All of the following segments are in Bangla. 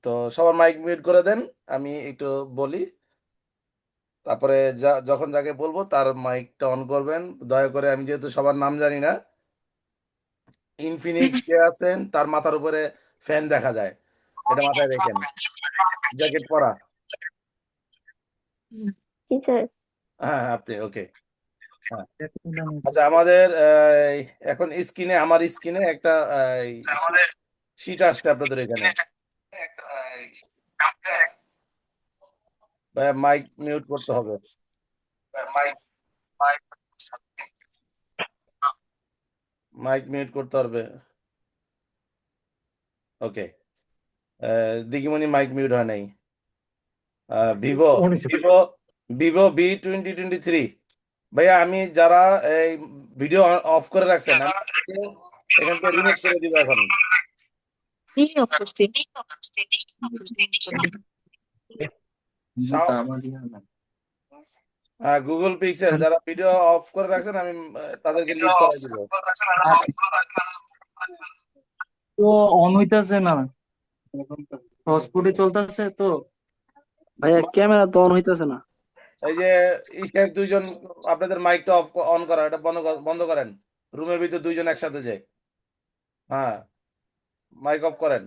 তো সবার মাইক মিউট করে দেন। আমি একটু বলি, তারপরে যখন যাকে বলবো তার মাইকটা অন করবেন দয়া করে। আমি যেহেতু সবার নাম জানি না, ইনফিনিক্স কে আছেন তার মাথার উপরে ফ্যান দেখা যায়, এটা মাথায় রেখেন। জ্যাকেট পরা? জি স্যার। হ্যাঁ হ্যাঁ, আপনি ওকে। হ্যাঁ, আচ্ছা আমাদের এখন স্ক্রিনে, আমার স্ক্রিনে একটা শীট আসছে আপনাদের এখানে। মাইক মিউট করতে হবে। মাইক মিউট করতে হবে। ওকে। দিদিমণি মাইক মিউট হয় নাই। Vivo Vivo Vivo V2023। ভাইয়া আমি যারা এই ভিডিও অফ করে রাখছেন, আমি এখান থেকে রিমুভ করে দিব এখন। জি অফ করছি। গুগল পিক্সেল যারা ভিডিও অফ করে রাখছেন, আমি তাদেরকে লিভ করাই দিব। তো অন হইতাছে না, হটস্পটে চলতেছে তো। ভাইয়া ক্যামেরা তো অন হইতেছে না। এই যে ইসের দুইজন, আপনাদের মাইকটা অফ অন করা, এটা বন্ধ করেন। রুমের ভিতর দুইজন একসাথে যে, হ্যাঁ, মাইক অফ করেন।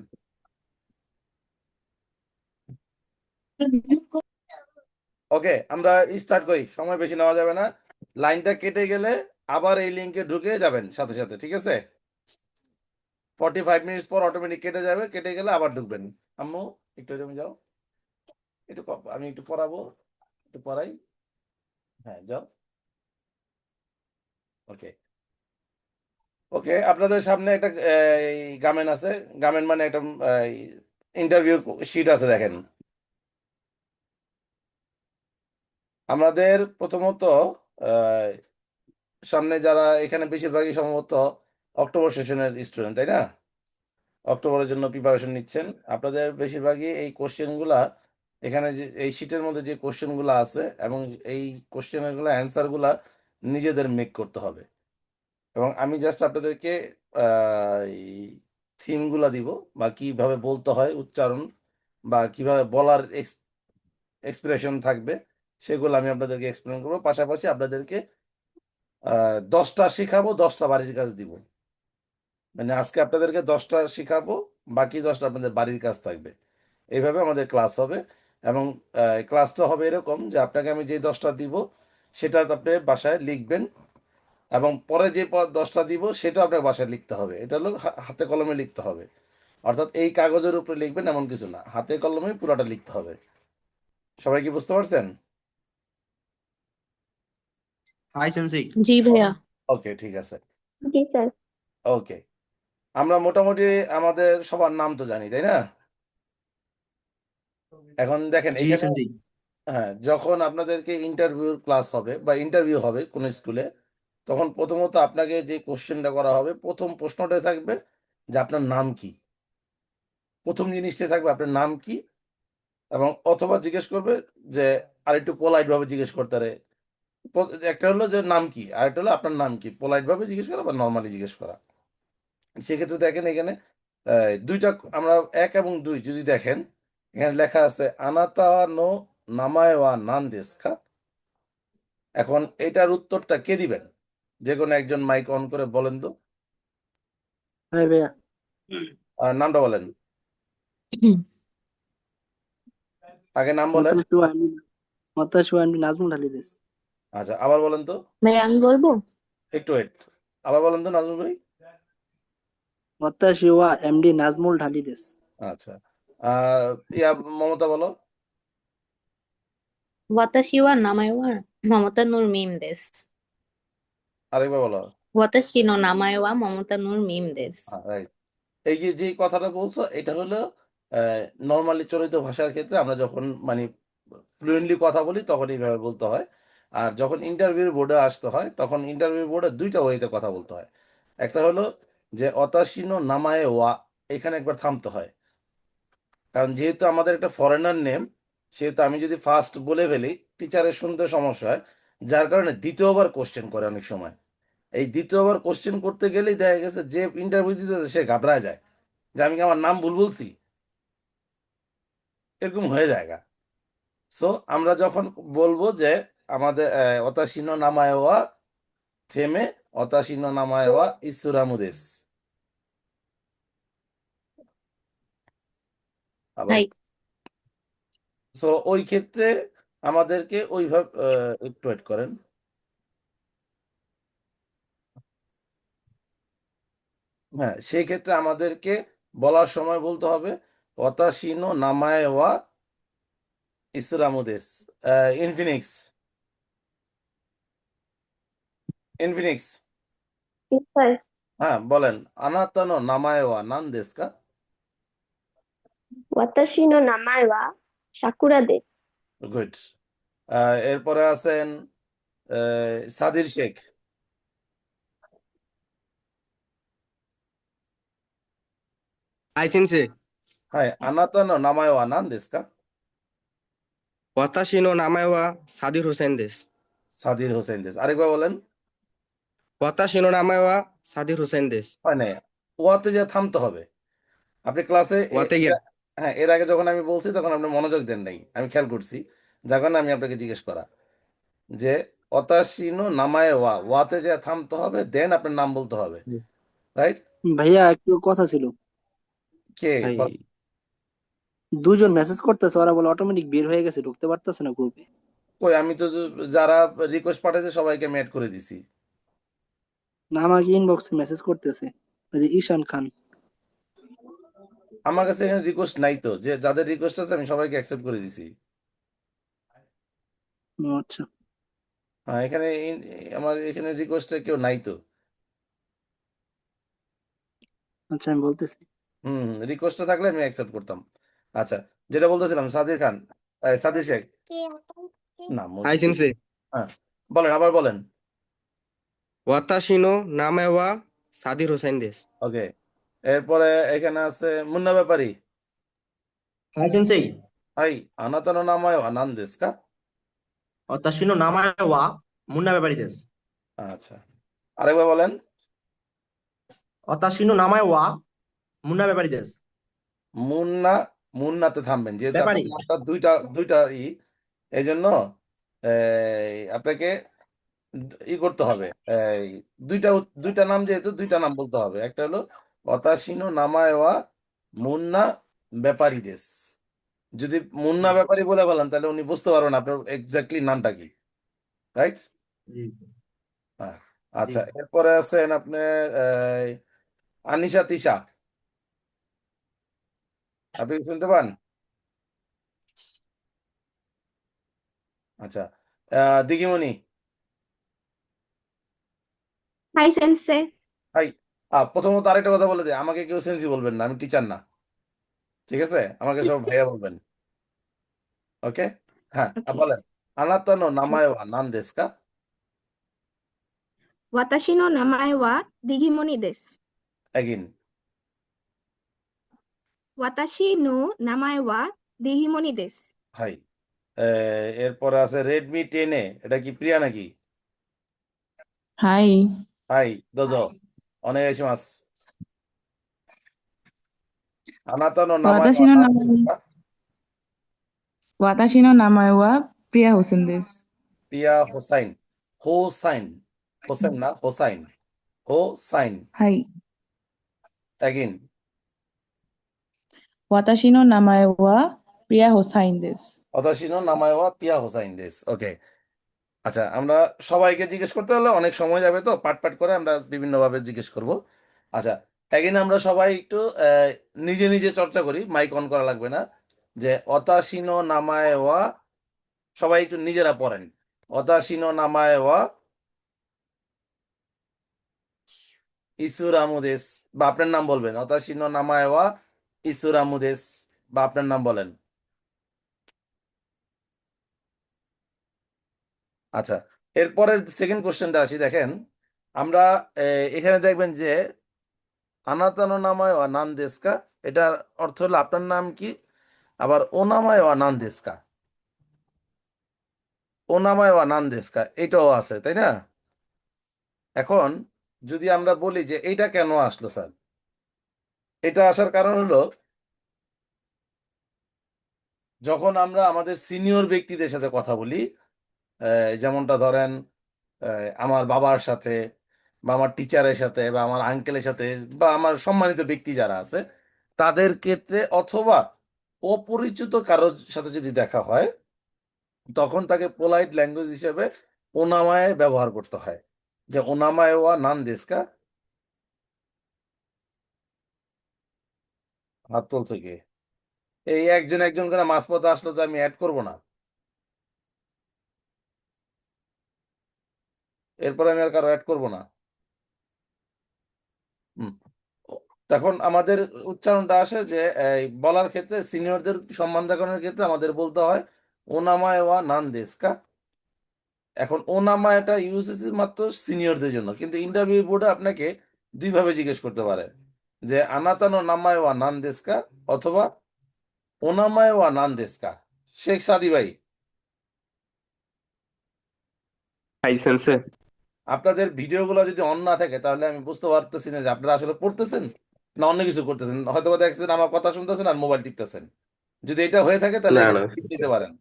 ওকে, আমরা স্টার্ট করি, সময় বেশি নেওয়া যাবে না। লাইনটা কেটে গেলে আবার এই লিঙ্কে ঢুকে যাবেন সাথে সাথে, ঠিক আছে? 45 মিনিটস পর অটোমেটিক কেটে যাবে, কেটে গেলে আবার ঢুকবেন। আম্মু একটু জমে যাও, একটু আমি একটু পড়াবো, একটু পড়াই। হ্যাঁ যাও। ওকে। ওকে, আপনাদের সামনে একটা গামেন আছে। গামেন মানে একটা ইন্টারভিউ শিট আছে, দেখেন। আমাদের প্রথমত আহ, সামনে যারা এখানে বেশিরভাগই সম্ভবত অক্টোবর সেশনের স্টুডেন্ট, তাই না? অক্টোবরের জন্য প্রিপারেশন নিচ্ছেন। আপনাদের বেশিরভাগই এই কোশ্চেনগুলা, এখানে যে এই শিটের মধ্যে যে কোশ্চেনগুলো আছে, এবং এই কোশ্চেনগুলো অ্যান্সারগুলা নিজেদের মেক করতে হবে। এবং আমি জাস্ট আপনাদেরকে থিমগুলা দিব, বা কিভাবে বলতে হয়, উচ্চারণ, বা কিভাবে বলার এক্সপ্রেশন থাকবে, সেগুলো আমি আপনাদেরকে এক্সপ্লেন করবো। পাশাপাশি আপনাদেরকে 10টা শিখাবো, 10টা বাড়ির কাজ দিব। মানে আজকে আপনাদেরকে 10টা শিখাবো, বাকি 10টা আপনাদের বাড়ির কাজ থাকবে। এইভাবে আমাদের ক্লাস হবে। এবং ক্লাসটা হবে এরকম যে আপনাকে আমি যে 10টা দিব সেটা আপনি বাসায় লিখবেন, এবং পরে যে 10টা দিব সেটা আপনার বাসায় লিখতে হবে। এটা হলো হাতে কলমে লিখতে হবে। অর্থাৎ এই কাগজের উপরে লিখবেন এমন কিছু না, হাতে কলমে পুরোটা লিখতে হবে। সবাই কি বুঝতে পারছেন? হাই সেন্সেই। জি ভাইয়া। ওকে, ঠিক আছে। জি স্যার। ওকে, আমরা মোটামুটি আমাদের সবার নাম তো জানি, তাই না? এখন দেখেন জি এখানে, সেন্সেই। হ্যাঁ, যখন আপনাদেরকে ইন্টারভিউ ক্লাস হবে বা ইন্টারভিউ হবে কোন স্কুলে, তখন প্রথমত আপনাকে যে কোশ্চেনটা করা হবে, প্রথম প্রশ্নটাই থাকবে যে আপনার নাম কি। প্রথম জিনিসটাই থাকবে আপনার নাম কি। এবং অথবা জিজ্ঞেস করবে যে, আরেকটু পোলাইট ভাবে জিজ্ঞেস করতে পারে। একটা হলো যে নাম কি, আর একটা হলো আপনার নাম কি, পোলাইট ভাবে জিজ্ঞেস করা বা নর্মালি জিজ্ঞেস করা। সেক্ষেত্রে দেখেন এখানে দুইটা, আমরা 1 এবং 2 যদি দেখেন, এখানে লেখা আছে আনাতা নো নামায় ওয়া নান দেস কা। এখন এটার উত্তরটা কে দিবেন? যে কোনো একজন মাইক অন করে বলেন তো। হ্যাঁ ভাইয়া। নামটা বলেন, আগে নাম বলেন। মতাশু আমি মতাশু আমি নাজমুল আলী দেশ। আচ্ছা, আবার বলেন তো। ভাইয়া আমি বলবো। একটু ওয়েট, আবার বলেন তো নাজমুল ভাই। মতাশু এমডি নাজমুল ঢালি দেশ। আচ্ছা, আহ ইয়া মমতা বলো। ওয়াতাশি ওয়া নামায় ওয়া মমতা নূর মিম দেস। আরেকবার বলো। ওয়াতাশি নো নামায় ওয়া মমতা নূর মিম দেস। রাইট। এই যে যে কথাটা বলছো, এটা হলো নর্মালি চলিত ভাষার ক্ষেত্রে আমরা যখন মানে ফ্লুয়েন্টলি কথা বলি তখন এইভাবে বলতে হয়। আর যখন ইন্টারভিউ বোর্ডে আসতে হয়, তখন ইন্টারভিউ বোর্ডে দুইটা ওয়েতে কথা বলতে হয়। একটা হলো যে অতাশিনো নামায়ে ওয়া, এখানে একবার থামতে হয়। কারণ যেহেতু আমাদের একটা ফরেনার নেম, সেহেতু আমি যদি ফার্স্ট বলে ফেলি, টিচারের শুনতে সমস্যা হয়। যার কারণে দ্বিতীয়বার কোশ্চেন করে অনেক সময়। এই দ্বিতীয়বার কোশ্চেন করতে গেলেই দেখা গেছে যে ইন্টারভিউ দিতেছে সে ঘাবড়ায় যায়। যে আমি কি আমার নাম ভুল বলছি, এরকম হয়ে যায়। সো আমরা যখন বলবো যে আমাদের অতাশি নো নামায় ওয়া থেমে, অতাশি নো নামায় ওয়া ইসুরামুদেস। আবার হাই। সো ওই ক্ষেত্রে আমাদেরকে ওইভাবে একটু ওয়েট করেন। হ্যাঁ, সেই ক্ষেত্রে আমাদেরকে বলার সময় বলতে হবে অতাশি নো নামায় ওয়া ইসুরামুদেস। ইনফিনিক্স, ইনফিনিক্স, いっぱい。 হ্যাঁ বলেন। আনাতা নো নামায় ওয়া নান দেস কা? 私の名前は桜です。 গুড। এরপরে আছেন সাদির শেখ। はい、先生。 হ্যাঁ, আনাতা নো নামায় ওয়া নান দেস কা? 私の名前はサディル・ホセンです。 সাদির হোসেন দেস। আরেকবার বলেন। 私の名前はサディル・ホセンです。 হয় নাই, ওয়াতে যে থামতে হবে। আপনি ক্লাসে 終わっていけ。 হ্যাঁ, এর আগে যখন আমি বলছি তখন আপনি মনোযোগ দেন নাই, আমি খেয়াল করছি। যার কারণে আমি আপনাকে জিজ্ঞেস করা যে অতাশিনো নামায় ওয়া, ওয়াতে যে থামতে হবে, দেন আপনার নাম বলতে হবে, রাইট? ভাইয়া একটু কথা ছিল। কেはい。 দুজন মেসেজ করতেছে, ওরা বলে অটোমেটিক বের হয়ে গেছে, ঢুকতে পারতেছে না গ্রুপে। কই, আমি তো যারা রিকোয়েস্ট পাঠাইছে সবাইকে আমি অ্যাড করে দিছি। না, আমাকে ইনবক্সে মেসেজ করতেছে, ওই যে ঈশান খান। আমার কাছে এখানে রিকোয়েস্ট নাই তো, যে যাদের রিকোয়েস্ট আছে আমি সবাইকে অ্যাকসেপ্ট করে দিছি। ও আচ্ছা। হ্যাঁ, এখানে আমার এখানে রিকোয়েস্টে কেউ নাই তো। আচ্ছা, আমি বলতেছি। রিকোয়েস্টে থাকলে আমি অ্যাকসেপ্ট করতাম। আচ্ছা, যেটা বলতেছিলাম, সাদির খান, সাদির শেখ, না はい、先生。 হ্যাঁ বলেন, আবার বলেন। 私の名前はサディル・ホセンです。 ওকে, এরপরে এখানে আছে মুন্না ব্যাপারী। はい、先生。 হাই, আনাতা নো নামায় ওয়া নান দেস কা? 私の名前はムンナベバリです。 আচ্ছা, আরেকবার বলেন। 私の名前はムンナベバリです。 মুন্না, মুন্নাতে থামবেন, যেহেতু ব্যাপারী। আপনার নামটা দুইটা দুইটা এই জন্য আপনাকে করতে হবে। দুইটা দুইটা নাম, যেহেতু দুইটা নাম বলতে হবে। একটা হলো অতাশিনো নামায় ওয়া মুন্না ব্যাপারী দেশ। যদি মুন্না ব্যাপারী বলে বলেন তাহলে উনি বুঝতে পারবেন আপনার এক্স্যাক্টলি নামটা কি, রাইট? জি হ্যাঁ, জি। আচ্ছা, এরপরে আছেন আপনার আনিশা তিশা। আপনি কি শুনতে পান? আচ্ছা, দিদিমণি। はい、先生。 হাই। প্রথমত আরেকটা কথা বলে দিই, আমাকে কেউ সেন্সি বলবেন না, আমি টিচার না, ঠিক আছে? আমাকে সব ভাইয়া বলবেন, ওকে? হ্যাঁ, OK。 বলেন। আনাতা নো নামায় ওয়া নান দেস কা? 私の名前はディギモニです。 এগিন। 私の名前はディギモニです。 হাই। এরপরে আছে রেডমি 10A, এটা কি প্রিয়া নাকি? はい。হাই, দোজো, অনেক মাস। আনাতা নো নামায় 私 ওয়া の নান 名 দেস 前、 কা? 私の名前はプリアホセンです。 প্রিয়া হোসাইন। হোসাইন, হোসেন না, হোসাইন, হোসাইন। はい。 এগিন। 私の名前はプリアホサインです。 অতাশিনো নামায় ওয়া পিয়া হোসাইন দেস। ওকে, আচ্ছা, আমরা সবাইকে জিজ্ঞেস করতে হলে অনেক সময় যাবে, তো পাট পাট করে আমরা বিভিন্নভাবে জিজ্ঞেস করব। আচ্ছা, এগিন আমরা সবাই একটু নিজে নিজে চর্চা করি, মাইক অন করা লাগবে না। যে অতাশিনো নামায় ওয়া, সবাই একটু নিজেরা পড়েন। অতাশিনো নামায় ওয়া ইসুরামুদেস, বা আপনার নাম বলবেন। অতাশিনো নামায় ওয়া ইসুরামুদেস, বা আপনার নাম বলেন। আচ্ছা, এরপরে সেকেন্ড কোশ্চেনটা আসি। দেখেন, আমরা এখানে দেখবেন যে আনাতানো নামায় ওয়া নান দেশকা, এটার অর্থ হলো আপনার নাম কি। আবার ও নামায় ওয়া নান দেশকা, ও নামায় ওয়া নান দেশকা, এটাও আছে, তাই না? এখন যদি আমরা বলি যে এইটা কেন আসলো স্যার, এটা আসার কারণ হলো যখন আমরা আমাদের সিনিয়র ব্যক্তিদের সাথে কথা বলি, যেমনটা ধরেন আমার বাবার সাথে বা আমার টিচারের সাথে বা আমার আঙ্কেলের সাথে বা আমার সম্মানিত ব্যক্তি যারা আছে তাদের ক্ষেত্রে, অথবা অপরিচিত কারোর সাথে যদি দেখা হয়, তখন তাকে পোলাইট ল্যাঙ্গুয়েজ হিসেবে ওনামায় ব্যবহার করতে হয়। যে ওনামায় ওয়া নান দেশকা। হাত তুলছে কি? এই একজন একজন করে মাঝপথে আসলে তো আমি অ্যাড করব না, এরপরে আমি আর কারো অ্যাড করব না। হুম। তখন আমাদের উচ্চারণটা আসে যে এই বলার ক্ষেত্রে সিনিয়রদের সম্মান দেখানোর ক্ষেত্রে আমাদের বলতে হয় ওনামায় ওয়া নান দেশকা। এখন ওনামায়টা ইউজেস মাত্র সিনিয়রদের জন্য, কিন্তু ইন্টারভিউ বোর্ডে আপনাকে দুইভাবে জিজ্ঞেস করতে পারে যে আনাতানো নামায় ওয়া নান দেশকা অথবা ওনামায় ওয়া নান দেশকা। শেখ সাদি ভাই, হাই সেন্সে। আপনাদের ভিডিওগুলো যদি অন না থাকে তাহলে আমি বুঝতে পারতেছি না যে আপনারা আসলে পড়তেছেন না অন্য কিছু করতেছেন। হয়তো বা দেখছেন আমার কথা শুনতেছেন আর মোবাইল টিপতেছেন। যদি এটা হয়ে থাকে তাহলে না এখানে না, লিভ নিতে পারেন।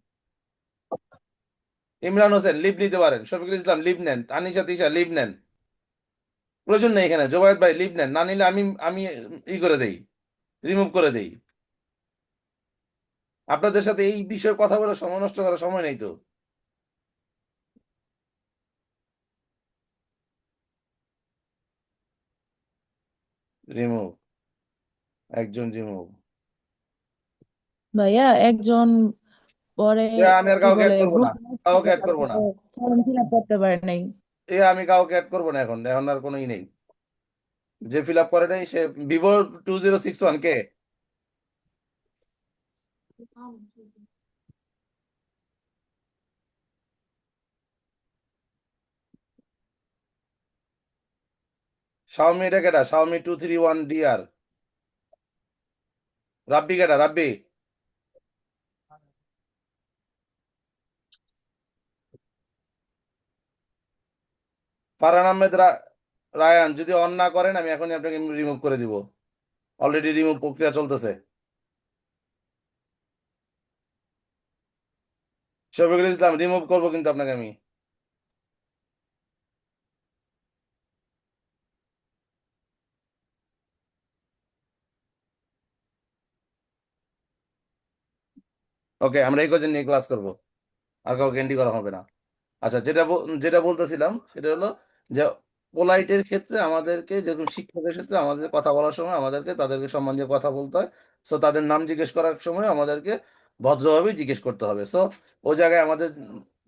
ইমরান হোসেন লিভ নিতে পারেন, শফিকুল ইসলাম লিভ নেন, আনিশা তিশা লিভ নেন। প্রয়োজন নেই এখানে। জোবায়েদ ভাই লিভ নেন, না নিলে আমি আমি ই করে দেই, রিমুভ করে দেই। আপনাদের সাথে এই বিষয়ে কথা বলে সময় নষ্ট করার সময় নেই তো। রিমুভ, একজন রিমুভ। ভাইয়া একজন পরে আমি আর কি কাউকে বলে অ্যাড করবো না, গ্রুপ কাউকে অ্যাড করবো না। ফর্ম ফিল আপ করতে পারে নাই। আমি কাউকে অ্যাড করবো না, এখন এখন আর কোনো ই নেই। যে ফিল আপ করে নাই সে ভিভো 2061 কে। শাওমি, এটা কেটা? Xiaomi 231 DR। রাব্বি কেটা? রাব্বি ফারহান আহমেদ রায়ান, যদি অন না করেন আমি এখনই আপনাকে রিমুভ করে দিব। অলরেডি রিমুভ প্রক্রিয়া চলতেছে। শফিকুল ইসলাম রিমুভ করবো কিন্তু আপনাকে আমি। ওকে, আমরা এই কজন নিয়ে ক্লাস করবো, আর কাউকে এন্ট্রি করা হবে না। আচ্ছা, যেটা বলতেছিলাম সেটা হলো যে পোলাইটের ক্ষেত্রে আমাদেরকে, যেরকম শিক্ষকের ক্ষেত্রে আমাদের কথা বলার সময় আমাদেরকে তাদেরকে সম্মান দিয়ে কথা বলতে হয়। সো তাদের নাম জিজ্ঞেস করার সময় আমাদেরকে ভদ্রভাবে জিজ্ঞেস করতে হবে। সো ও জায়গায় আমাদের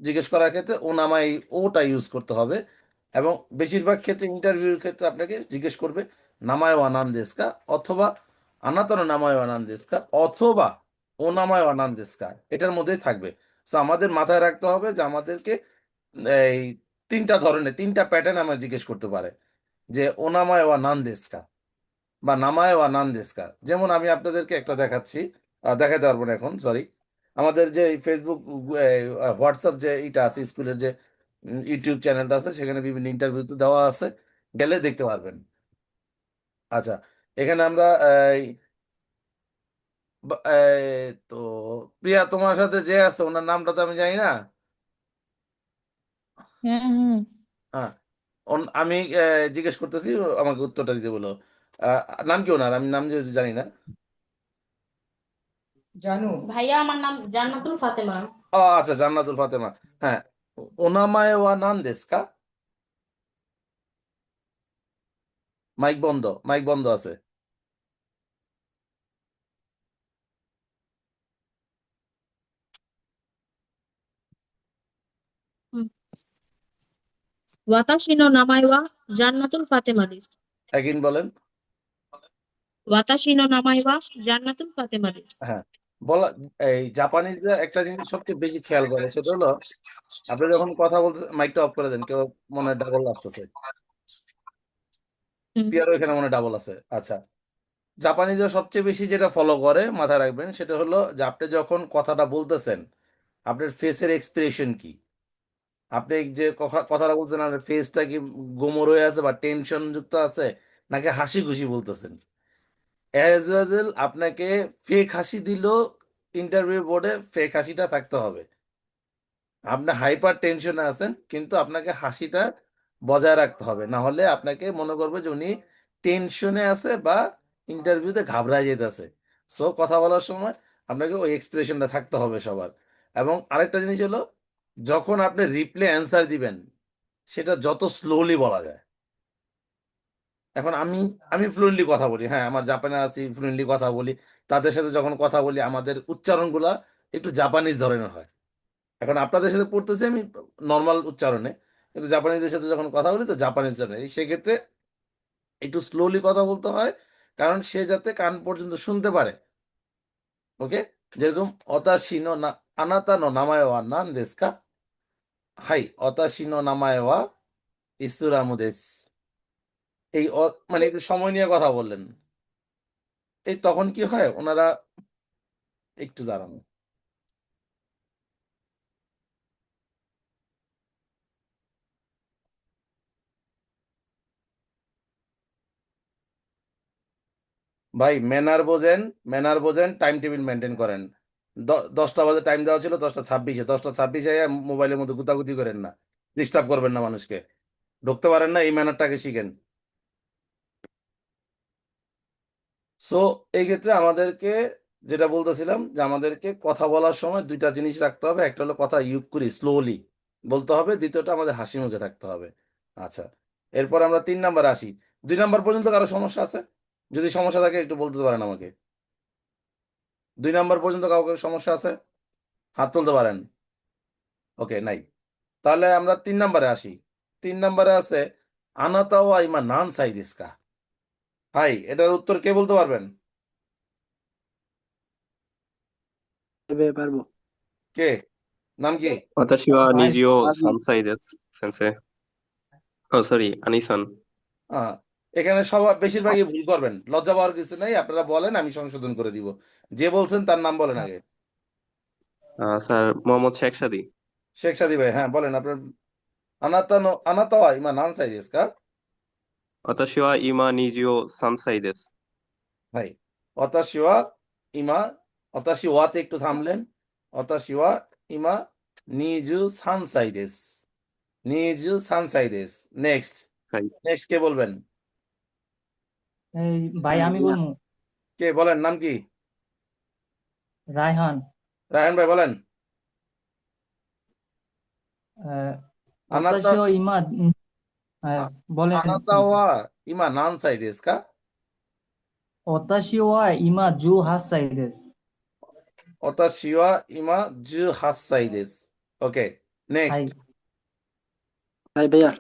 জিজ্ঞেস করার ক্ষেত্রে ও নামাই ওটা ইউজ করতে হবে। এবং বেশিরভাগ ক্ষেত্রে ইন্টারভিউর ক্ষেত্রে আপনাকে জিজ্ঞেস করবে নামায় আনান্দেস্কা অথবা আনাতন নামায় আনান্দেস্কা অথবা ও নামায় আনান্দেস্কা, এটার মধ্যেই থাকবে। সো আমাদের মাথায় রাখতে হবে যে আমাদেরকে এই তিনটা ধরনের, তিনটা প্যাটার্ন আমরা জিজ্ঞেস করতে পারে যে ওনামায় ওয়া নান দেশকা বা নামায় ওয়া নান দেশকা। যেমন আমি আপনাদেরকে একটা দেখাচ্ছি, দেখাতে পারবো না এখন, সরি। আমাদের যে ফেসবুক হোয়াটসঅ্যাপ যে এটা আছে স্কুলের যে ইউটিউব চ্যানেলটা আছে সেখানে বিভিন্ন ইন্টারভিউ দেওয়া আছে, গেলে দেখতে পারবেন। আচ্ছা, এখানে আমরা তো প্রিয়া তোমার সাথে যে আছে ওনার নামটা তো আমি জানি না। হ্যাঁ হ্যাঁ। হ্যাঁ, আমি জিজ্ঞেস করতেছি, আমাকে উত্তরটা দিতে বলো। আহ, নাম কি ওনার? আমি নাম যেহেতু জানি না। ভাইয়া আমার নাম জান্নাতুল ফাতেমা। ও আচ্ছা, জান্নাতুল ফাতেমা। হ্যাঁ, ওনামায় ওয়া নান দেশকা। মাইক বন্ধ, মাইক বন্ধ আছে। Watashi no namae wa Jannatul Fatima desu. একদিন বলেন। Watashi no namae wa Jannatul Fatima desu. হ্যাঁ, বলা। এই জাপানিজরা একটা জিনিস সবচেয়ে বেশি খেয়াল করে, সেটা হলো আপনি যখন কথা বলতে মাইকটা অফ করে দেন, কেউ মনে হয় ডাবল আসতেছে। হুম। পিয়ারও এখানে মনে হয় ডাবল আছে। আচ্ছা, জাপানিজরা সবচেয়ে বেশি যেটা ফলো করে মাথায় রাখবেন সেটা হলো যে আপনি যখন কথাটা বলতেছেন আপনার ফেসের এক্সপ্রেশন কি। আপনি যে কথাটা বলতেছেন আপনার ফেসটা কি গোমর হয়ে আছে বা টেনশন যুক্ত আছে, নাকি হাসি খুশি বলতেছেন। অ্যাজ ওয়েল আপনাকে ফেক হাসি দিলেও ইন্টারভিউ বোর্ডে ফেক হাসিটা থাকতে হবে। আপনি হাইপার টেনশনে আছেন কিন্তু আপনাকে হাসিটা বজায় রাখতে হবে, না হলে আপনাকে মনে করবে যে উনি টেনশনে আছে বা ইন্টারভিউতে ঘাবড়ায় যেতেছে। সো কথা বলার সময় আপনাকে ওই এক্সপ্রেশনটা থাকতে হবে সবার। এবং আরেকটা জিনিস হলো, যখন আপনি রিপ্লে অ্যান্সার দিবেন সেটা যত স্লোলি বলা যায়। এখন আমি আমি ফ্লুয়েন্টলি কথা বলি, হ্যাঁ আমার জাপানে আছি, ফ্লুয়েন্টলি কথা বলি। তাদের সাথে যখন কথা বলি আমাদের উচ্চারণগুলা একটু জাপানিজ ধরনের হয়। এখন আপনাদের সাথে পড়তেছি আমি নর্মাল উচ্চারণে, কিন্তু জাপানিদের সাথে যখন কথা বলি তো জাপানি উচ্চারণে। সেক্ষেত্রে একটু স্লোলি কথা বলতে হয়, কারণ সে যাতে কান পর্যন্ত শুনতে পারে। ওকে, যেরকম অতাশিনো না আনাতা নো নামায় ওয়া নান দেস কা? হাই অতাশিনো নামায় ওয়া ইসুরামু দেস। এই মানে একটু সময় নিয়ে কথা বললেন, এই তখন কি হয় ওনারা একটু দাঁড়ানো। ভাই ম্যানার বোঝেন, টাইম টেবিল মেনটেন করেন। 10টা বাজে টাইম দেওয়া ছিল, 10টা 26-এ, 10টা 26-এ মোবাইলের মধ্যে গুতাগুতি করেন না, ডিস্টার্ব করবেন না মানুষকে। ঢুকতে পারেন না, এই ম্যানারটাকে শিখেন। সো এই ক্ষেত্রে আমাদেরকে যেটা বলতেছিলাম যে আমাদেরকে কথা বলার সময় দুইটা জিনিস রাখতে হবে। একটা হলো কথা ইউক করি স্লোলি বলতে হবে, দ্বিতীয়টা আমাদের হাসি মুখে থাকতে হবে। আচ্ছা, এরপর আমরা 3 নাম্বার আসি। 2 নাম্বার পর্যন্ত কারো সমস্যা আছে? যদি সমস্যা থাকে একটু বলতে পারেন আমাকে। 2 নাম্বার পর্যন্ত কাউকে সমস্যা আছে? হাত তুলতে পারেন। ওকে, নাই। তাহলে আমরা 3 নাম্বারে আসি। 3 নাম্বারে আছে আনাতা ওয়া ইমা নান সাই দেস কা? ভাই এটার উত্তর কে বলতে পারবেন? এভাবে পারবো। কে? নাম কি? 私は ভাই 23歳です、先生。Oh, sorry, আনিসান। আহ, এখানে সবাই বেশিরভাগই ভুল করবেন, লজ্জা পাওয়ার কিছু নেই, আপনারা বলেন আমি সংশোধন করে দিব। যে বলছেন তার নাম বলেন আগে। স্যার মোহাম্মদ শেখ সাদি। শেখ সাদি ভাই, হ্যাঁ বলেন আপনার। আনাতা ওয়া ইমা নান সাই দেস কা? 私は今23歳です。 ভাই অতাশিওয়া ইমা, অতাশি ওয়াতে একটু থামলেন। অতাশিওয়া ইমা নিজু সানসাই দেস। নিজু সানসাই দেস। নেক্সট। はい。 নেক্সট কে বলবেন? এই ভাই হ্যাঁ আমি ভাইয়া। বলবো কে বলেন, নাম কি? রায়হান রায়হান ভাই বলেন। আহ, আনাতা অতাশিও ইমা আ- বলেন আনাতা শুনছি ওয়া ইমা নান সাই দেস কা? অতাশিও ইমা জু হাসাই দেস অতাশিওয়া ইমা জু হাসাই দেস। ওকে, হাই নেক্সট। ভাইয়া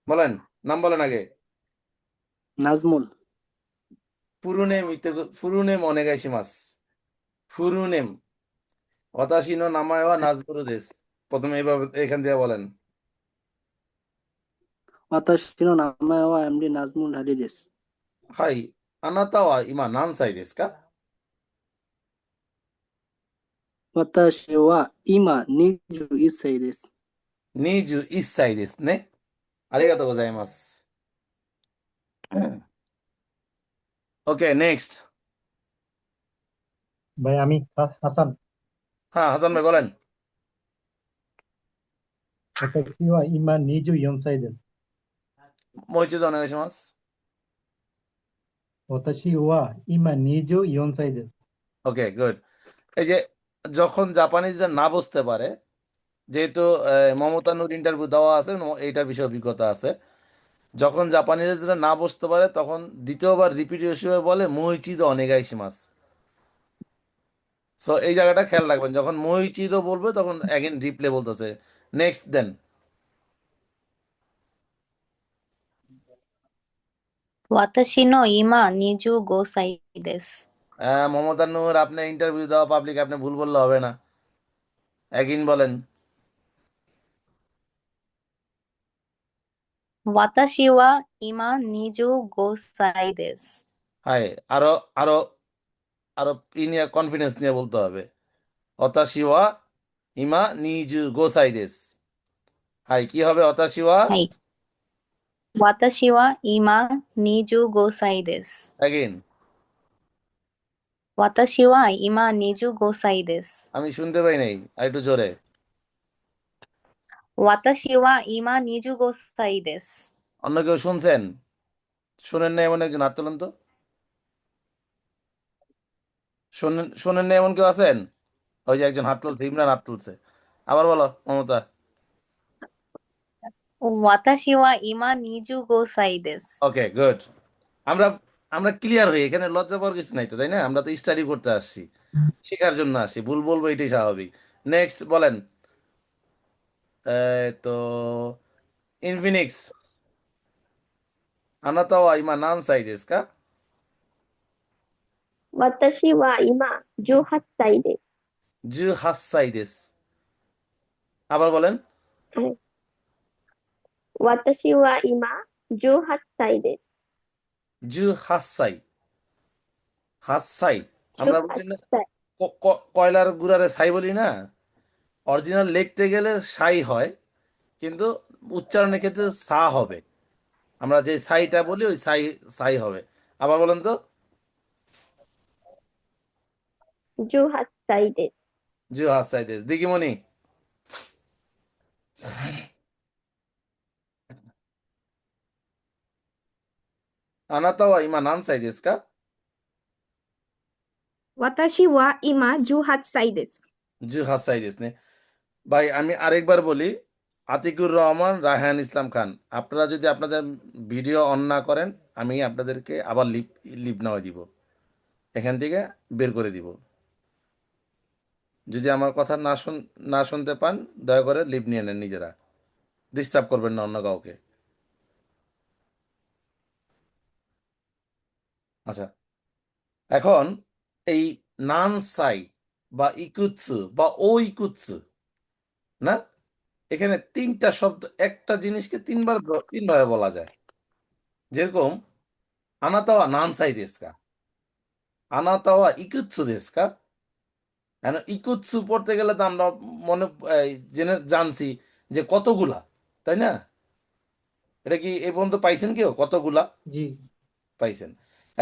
বলেন, নাম বলেন আগে। নাজমুল। ফুরুনেম অনেগাইশিমাস। ফুরুনেম অতাশিনো নামায়ওয়া নাজবুরু দেস। প্রথমে এইভাবে এখান দিয়ে বলেন। ওয়াতাশি নো নামায়ে ওয়া এমডি নাজমুল হাদি দেস। হাই আনাতা ওয়া ইমা নান সাই দেস কা? ওয়াতাশি ওয়া ইমা নিজু ইসাই দেস। নিজু ইসাই দেস নে। আরিগাতো গোজাইমাস। ওকে, নেক্সট। ভাই আমি হাসান হ্যাঁ হাসান ভাই বলেন। অতাশিও ইমা নিজু ইয়নসাই দেস মইচিদো অনেগাইশিমাস। অতাশিও ইমা নিজু ইয়নসাই দেস ওকে, গুড। এই যে যখন জাপানিজরা না বুঝতে পারে, যেহেতু মমতা নূর ইন্টারভিউ দেওয়া আছে, এইটার বিষয়ে অভিজ্ঞতা আছে। যখন জাপানিজরা না বুঝতে পারে তখন দ্বিতীয়বার রিপিট হিসেবে বলে মুইচিদো অনেগাইশিমাস। সো এই জায়গাটা খেয়াল রাখবেন, যখন মুইচিদো বলবে তখন অ্যাগেন রিপ্লে বলতেছে। নেক্সট দেন। 私の今25歳です。 মমতা নূর আপনি ইন্টারভিউ দেওয়া পাবলিক, আপনি ভুল বললে হবে না, অ্যাগেন বলেন। 私は今25歳です。 হাই, আরো আরো আরো নিয়ে কনফিডেন্স নিয়ে বলতে হবে। অতাশিওয়া ইমা নিজু গোসাই দেস। হাই, কি হবে অতাশিওয়া? はい。私は今25歳です。 অ্যাগেন ওয়াতাশি ওয়া ইমা নিজু গোসাই দেস। আমি শুনতে পাই নাই, আর একটু জোরে। ওয়াতাশি ওয়া ইমা নিজু গোসাই দেস। অন্য কেউ শুনছেন? শোনেন না এমন একজন হাত তোলেন তো। শোনেন না এমন কেউ আছেন? ওই যে একজন হাত তুলছে, ইমরান হাত তুলছে। আবার বলো মমতা। ওয়াতাশি ওয়া ইমা নিজু গোসাই দেস। ওকে, গুড। আমরা আমরা ক্লিয়ার হই, এখানে লজ্জা পাওয়ার কিছু নাই তো, তাই না? আমরা তো স্টাডি করতে আসছি, শেখার জন্য আসছি, ভুল বলবো এটাই স্বাভাবিক। নেক্সট বলেন। তো ইনফিনিক্স, আনাতা ওয়া ইমা নান সাই দেসু কা? 私は今18歳です。 18歳です。আবার বলেন। はい。私は今18歳です。 18歳। 8歳। আমরা বলি 18 না歳。 কয়লার গুড়ারে ছাই বলি না? অরিজিনাল লিখতে গেলে সাই হয়, কিন্তু উচ্চারণের ক্ষেত্রে সা হবে। আমরা যে সাইটা বলি ওই সাই সাই হবে। আবার বলেন তো। 18歳です。 18歳です。দিদিমণি। আনাতা ওয়া ইমা নান সাই দেসু কা? 私は今18歳です。 18歳ですね। ভাই আমি আরেকবার বলি, আতিকুর রহমান, রায়হান ইসলাম খান। আপনারা যদি আপনাদের ভিডিও অন না করেন, আমি আপনাদেরকে আবার লিভ লিভ নেওয়া দিব, এখান থেকে বের করে দিব। যদি আমার কথা না শুনতে পান, দয়া করে লিভ নিয়ে নেন নিজেরা, ডিস্টার্ব করবেন না অন্য কাউকে। আচ্ছা, এখন এই নানসাই বা ইকুৎসু বা ও ইকুৎসু না, এখানে তিনটা শব্দ, একটা জিনিসকে তিনভাবে বলা যায়। যেরকম আনাতাওয়া নানসাই দেসু কা, আনাতাওয়া ইকুৎসু দেসু কা। এখন ইকুৎসু পড়তে গেলে তো আমরা মনে জানছি যে কতগুলা, তাই না? এটা কি এই পর্যন্ত পাইছেন কেউ কতগুলা? জি। পাইছেন।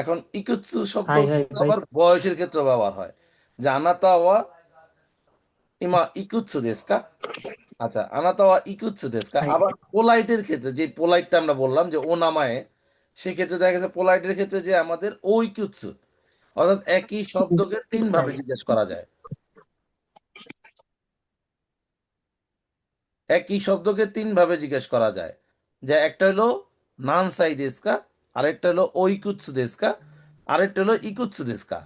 এখন ইকুৎসু শব্দ হাই হাই ভাই। আবার বয়সের ক্ষেত্রে ব্যবহার হয়, যে আনাতাওয়া ইমা ইকুৎসু দেসু কা। আচ্ছা, আনাতাওয়া ইকুৎসু দেসু কা। হাই। আবার পোলাইটের ক্ষেত্রে, যে পোলাইটটা আমরা বললাম যে ও নামায়, সেক্ষেত্রে দেখা গেছে পোলাইটের ক্ষেত্রে যে আমাদের ও ইকুৎসু, অর্থাৎ একই শব্দকে তিন ভাবে জিজ্ঞেস করা যায়। একই শব্দকে তিন ভাবে জিজ্ঞেস করা যায়, যে একটা হলো নান সাই দেসু কা, আরেকটা হলো ও ইকুৎসু দেসু কা, আরেকটা হলো ইকুৎসু দেসু কা।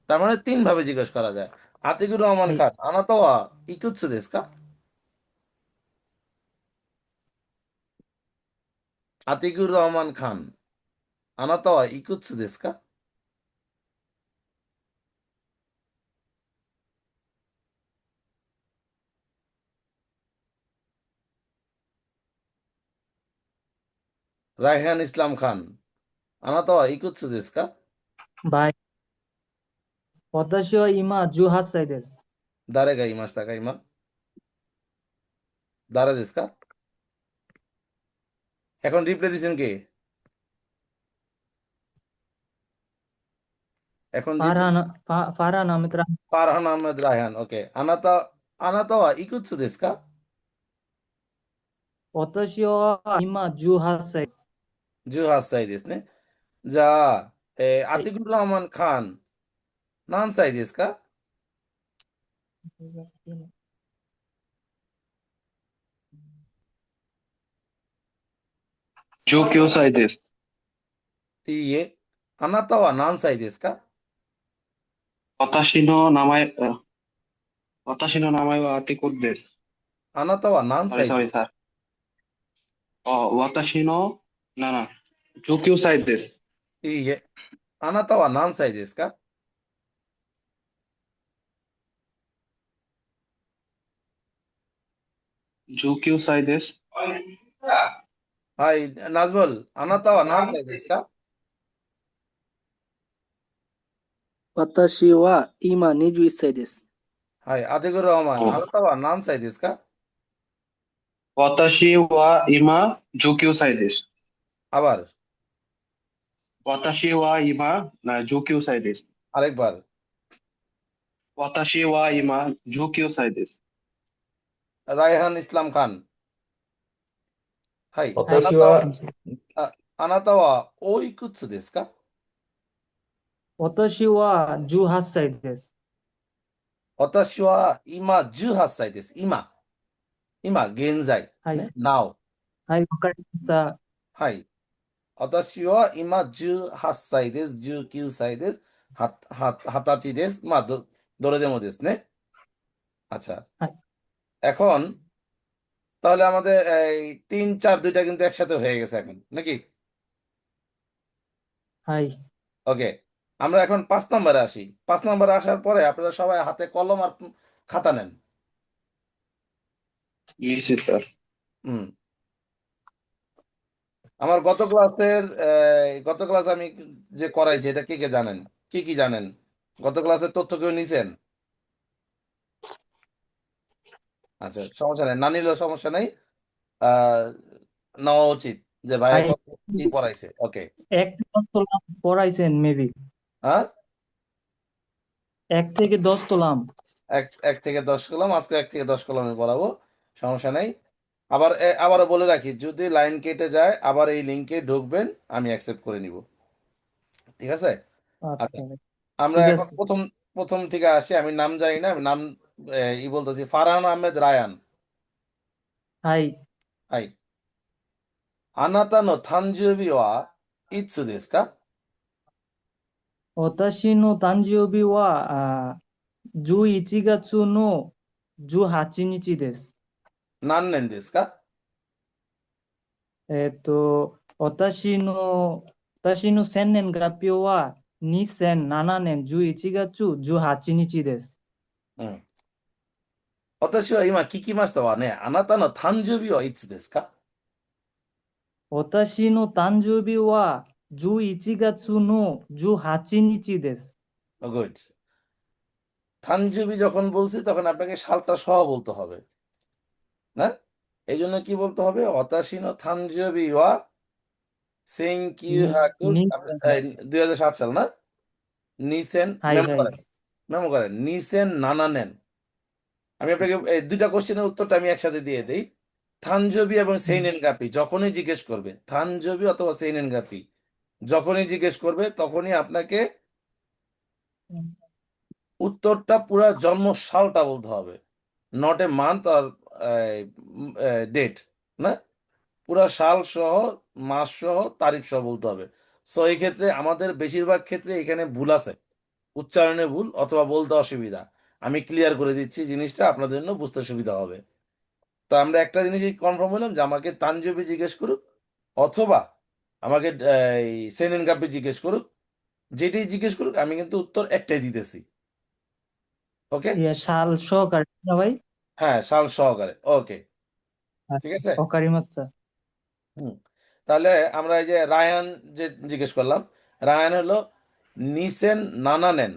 তার মানে তিন ভাবে জিজ্ঞেস করা যায়। আতিকুর রহমান হাই। খান, আনাতাওয়া ইকুৎসু দেসু কা? আতিকুর রহমান খান, আনাতাওয়া ইকুৎসু দেসু কা? রায়হান ইসলাম খান, আনাতাওয়া ইকুৎসু দেসু কা? バイ。私は今18歳です。 দারে গা ইমাস্তা কা ইমা? দারে দেসু কা? এখন রিপ্লাই দিছেন কে? এখন ফারহান আহমেদ রাহমান। ফারহান আহমেদ রায়হান। ওকে, আনাতাওয়া ইকুৎসু দেসু কা? 私は今18歳です。 18歳ですね。じゃあ、はい。アティクルラーマン・カーン、何歳ですか？ 19歳です。いいえ。あなたは何歳ですか？私の名前はアティコです。あなたは何 Sorry, 歳ですか？ sir. 私の19歳です。いいえ。あなたは何歳ですか？ 19歳です。はい、ナズムル、あなたは何歳ですか？私は今21歳です。はい、アティクルラーマン、あなたは何歳ですか？私は今19歳です。আবার 私は今19歳です。আরেকবার। 私は今19歳です。 Raihan Islam Khan. High, はい、私は、あなたはおいくつですか？私は18歳です。私は今18歳です。今、現在。はい、ね、now。はい、わかりました。はい。私は今18歳です。19歳です。20歳です。まあ、どれでもですね。আচ্ছা। はい、 এখন তাহলে আমাদের এই 3, 4 দুইটা কিন্তু একসাথে হয়ে গেছে এখন, নাকি? はい、 ওকে, আমরা এখন 5 নম্বরে আসি। 5 নম্বরে আসার পরে আপনারা সবাই হাতে কলম আর খাতা নেন। いいシスター。 হুম। আমার গত ক্লাসে আমি যে করাইছি এটা কে কে জানেন? কি জানেন? গত ক্লাসের তথ্য কেউ নিছেন? আচ্ছা, সমস্যা নেই, না নিলেও সমস্যা নেই। আহ নেওয়া উচিত যে ভাইয়া はい、 কি পড়াইছে। ওকে, 1 থেকে 10 তোলাম পড়াইছেন মেবি। হ্যাঁ, 1 থেকে 10 তোলাম। 1 থেকে 10 কলম, আজকে 1 থেকে 10 কলমে পড়াবো, সমস্যা নেই। আবারও বলে রাখি, যদি লাইন কেটে যায় আবার এই লিঙ্কে ঢুকবেন, আমি অ্যাকসেপ্ট করে নিব, ঠিক আছে? আচ্ছা, আচ্ছা, আমরা ঠিক এখন আছে। প্রথম থেকে আসি। আমি নাম জানি না, আমি নাম বলতেছি, ফারহান আহমেদ রায়ান। はい、 はい。あなたの誕生日はいつですか？私の誕生日は11月の18日です。何年ですか？私の生年月日は2007年11月18日です。うん。私は今聞きましたわね。あなたの誕生日はいつですか？私の誕生日は11月の18日です。গুড। থানজুবি যখন বলছি তখন আপনাকে সালটা সহ বলতে হবে, না? এই জন্য কি বলতে হবে? অতাশিনো থানজুবি ওয়া সেনকিউ হাকু। 2007 সাল, না? নিসেন,はいはい。 মেমো করেন, নিসেন নানা নেন। আমি আপনাকে এই দুইটা কোশ্চেনের উত্তরটা আমি একসাথে দিয়ে দেই। থানজবি এবং সেইনেন গাপি যখনই জিজ্ঞেস করবে, থানজবি অথবা সেইনেন গাপি যখনই জিজ্ঞেস করবে, তখনই আপনাকে উত্তরটা পুরা জন্ম সালটা বলতে হবে, নট এ মান্থ আর ডেট, না? পুরা সাল সহ, মাস সহ, তারিখ সহ বলতে হবে। সো এই ক্ষেত্রে আমাদের বেশিরভাগ ক্ষেত্রে এখানে ভুল আছে, উচ্চারণে ভুল অথবা বলতে অসুবিধা। আমি ক্লিয়ার করে দিচ্ছি জিনিসটা, আপনাদের জন্য বুঝতে সুবিধা হবে। তো আমরা একটা জিনিসই কনফার্ম হলাম যে আমাকে তানজবি জিজ্ঞেস করুক অথবা আমাকে সেনেন গাব্বি জিজ্ঞেস করুক, যেটাই জিজ্ঞেস করুক আমি কিন্তু উত্তর একটাই দিতেছি। ওকে, সাল সহকারে না ভাই? হ্যাঁ, সাল সহকারে। ওকে, ঠিক আছে। わかりました。 হুম, তাহলে আমরা এই যে রায়ান যে জিজ্ঞেস করলাম, রায়ান হলো নিসেন নানা নেন,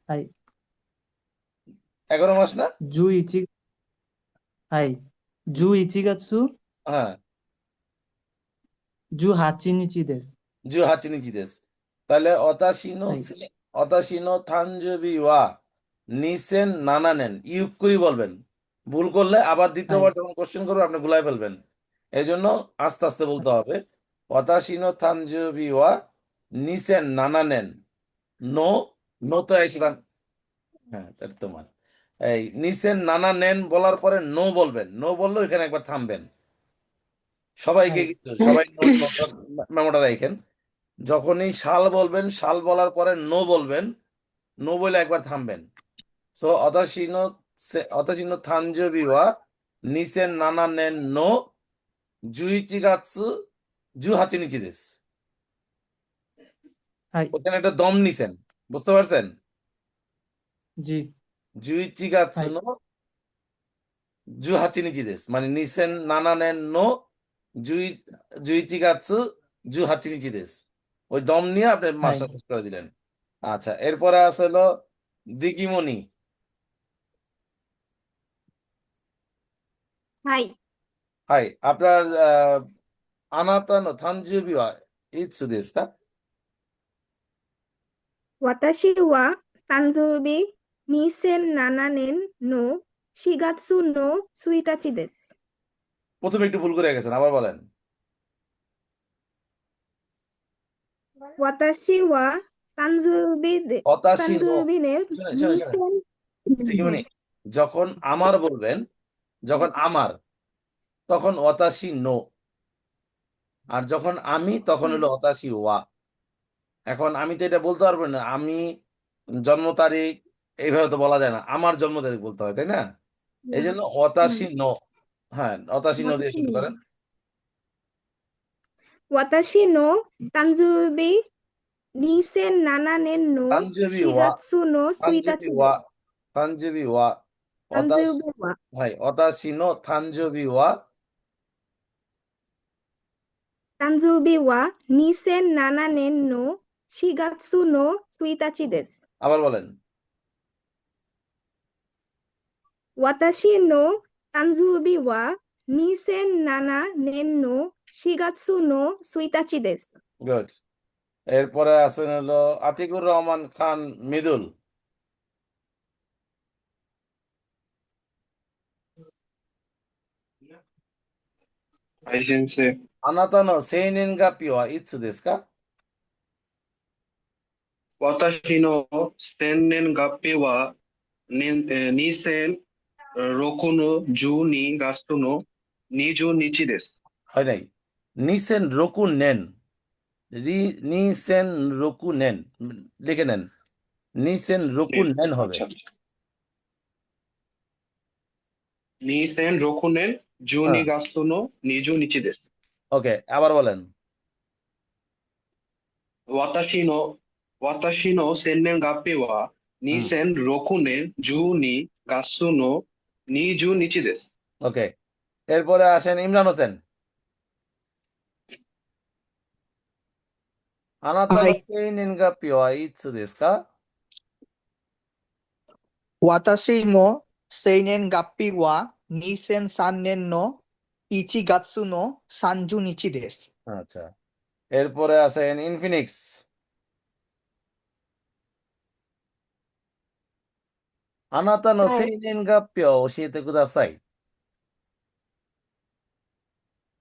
はい。 11 মাস, না? 11、はい。11月 হ্যাঁ, 18日です。 18日です。তাহলে অতাশিনোはい。অতাশিনো থানজবি ওয়া নিসেন নানা নেন, ইউক্কুরি বলবেন। ভুল করলে আবার は দ্বিতীয়বার い。 যখন কোশ্চেন করবে আপনি গুলাই ফেলবেন। এই জন্য আস্তে আস্তে বলতে হবে। অতাশিনো থানজবি ওয়া নিসেন নানা নেন, নো, নো তো এসলাম, হ্যাঁ, তাহলে তোমার এই নিসেন নানা নেন বলার পরে নো বলবেন। নো বললেও এখানে একবার থামবেন। সবাইকে はい。 কিন্তু সবাই মেমোটা রাখেন, যখনই সাল বলবেন, সাল বলার পরে নো বলবেন, নো বলে একবার থামবেন। সো অতাশিনো থানজবি ওয়া নিসেন নানা নেন নো 11月18日です。はい。 ওখানে একটা দম নিছেন, বুঝতে পারছেন? じ、 11月 はい。 の18日ですমানে নিছেন নানা নেন নো 11月18日です। ওই দম নিয়ে আপনি はい。 মাস্টার শেষ করে দিলেন। আচ্ছা, এরপরে আছে হলো দিকিমণি। はい。 হাই, আপনার আনাতা নো থানজুবি ওয়া ইতসু দেsu ka? ওয়াতাশি ওয়া তানজুবি নিসেন নানানেন নো শিগাৎসু নো সুইতাচি দেস। প্রথমে একটু ভুল করে গেছেন, আবার বলেন। ওয়াতাশি ওয়া অতাশি নো, তানজুবিনের শোনেন শোনেন শোনেন, নিসেন। দিদিমণি, যখন আমার বলবেন, যখন আমার, তখন অতাশি নো, আর যখন আমি, তখন হলো অতাশি ওয়া। এখন আমি তো এটা বলতে পারবো না, আমি জন্ম তারিখ এইভাবে তো বলা যায় না, আমার জন্ম তারিখ বলতে হয়, তাই না? এই জন্য অতাশি নো। হ্যাঁ, অতাশি নো দিয়ে শুরু করেন। ওয়াতাশি নো তানজুবি নিসেন নানানেন নো তানজিবি ওয়া, শিগাৎসু নো তানজিবি সুইতাচি ওয়া, দেস। তানজিবি ওয়া, অতাশ, তানজুবি ওয়া হয় অতাশি নো তানজিবি ওয়া। তানজুবি ওয়া নিসেন নানানেন নো শিগাৎসু নো সুইতাচি দেস। আবার বলেন। ওয়াতাশি নো তানজুবি ওয়া নিসেন নানানেন নো শিগাৎসু নো সুইতাচি দেস। গুড। এরপরে আছেন হলো আতিকুর রহমান খান মৃদুল।はい、先生。あなたの生年月日はいつですか？私の生年月日は、2006の12月の20日です。はいない。2006年。2006年লিখে নেন। 2006年হবে। আচ্ছা। 2006年12月の20日です。ওকে, আবার বলেন। 私の生年月日は2006年12月の20日です。 ওকে, এরপরে আসেন ইমরান হোসেন। あなたの生年月日はいつですか？私の生年月日は2003年の1月の30日です。 আচ্ছা, এরপরে আসেন ইনফিনিক্স। あなたの生年月日を教えてください。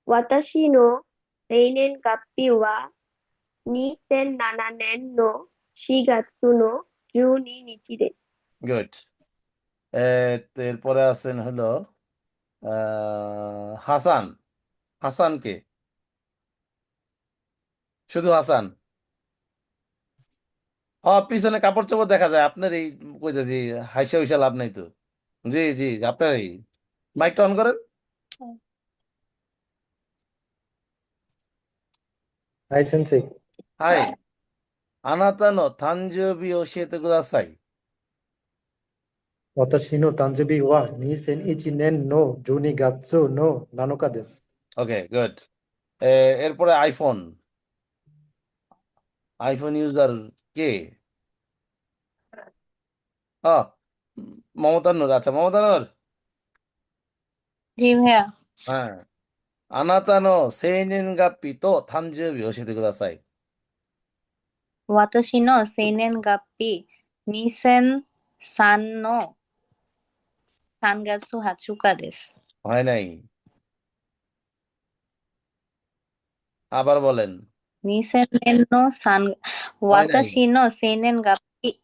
私の生年月日は2007年の4月の12日です。 গুড। এরপরে আছেন হলো হাসান। হাসানকে, শুধু হাসান। পিছনে কাপড় চোপড় দেখা যায় আপনার, এই কইতেছি হাইসা হইসা লাভ নাই তো। জি জি, আপনার এই মাইকটা অন করেন।はい、先生。হাই, あなたの誕生日を教えてください。私の誕生日は2001年の12月の7日です。 ওকে, গুড। এরপরে আইফোন। আইফোন ইউজার কে? মমতা নূর। আচ্ছা, মমতা নূর। জি ভাইয়া। হ্যাঁ, あなたの生年月日と誕生日を教えてください。私の生年月日2003の3月20日です。হয় নাই, আবার বলেন। 2000年の3、はいない。私の生年月日、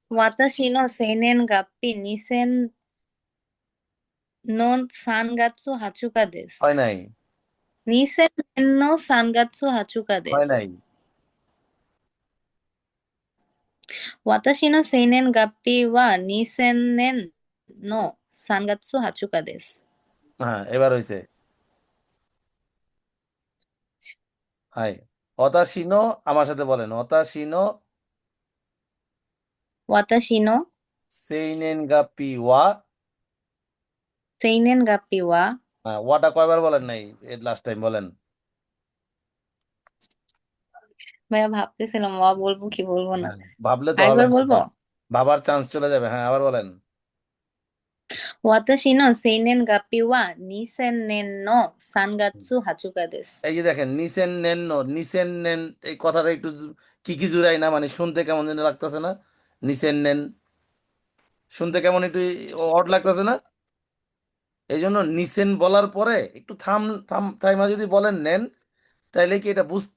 私の生年月日2000の3月20日です。はいない。 2000年の3月20日ではいなす。い。私の生年月日は2000年の3月20日です。হ্যাঁ, এবার হয়েছে। হাই, অতাশিনো, আমার সাথে বলেন। অতাশিনো 私の生年月日は, 生年月日は、 হ্যাঁ, ওয়াটা কয়বার বলেন নাই লাস্ট টাইম, বলেন। ভাইয়া ভাবতেছিলাম বলবো কি বলবো না। ভাবলে তো হবে আরেকবার না, বলবো? ভাবার চান্স চলে যাবে। হ্যাঁ, আবার বলেন। 私の生年月日は2000年の3月8日です。এই যে দেখেন নিসেন নেন নো নিসেন নেন এই কথাটা একটু কি জুড়াই না মানে শুনতে কেমন যেন লাগতেছে না নিসেন নেন শুনতে কেমন একটু অড লাগতেছে না এই জন্য নিসেন বলার পরে একটু থাইমা যদি বলেন নেন তাইলে কি এটা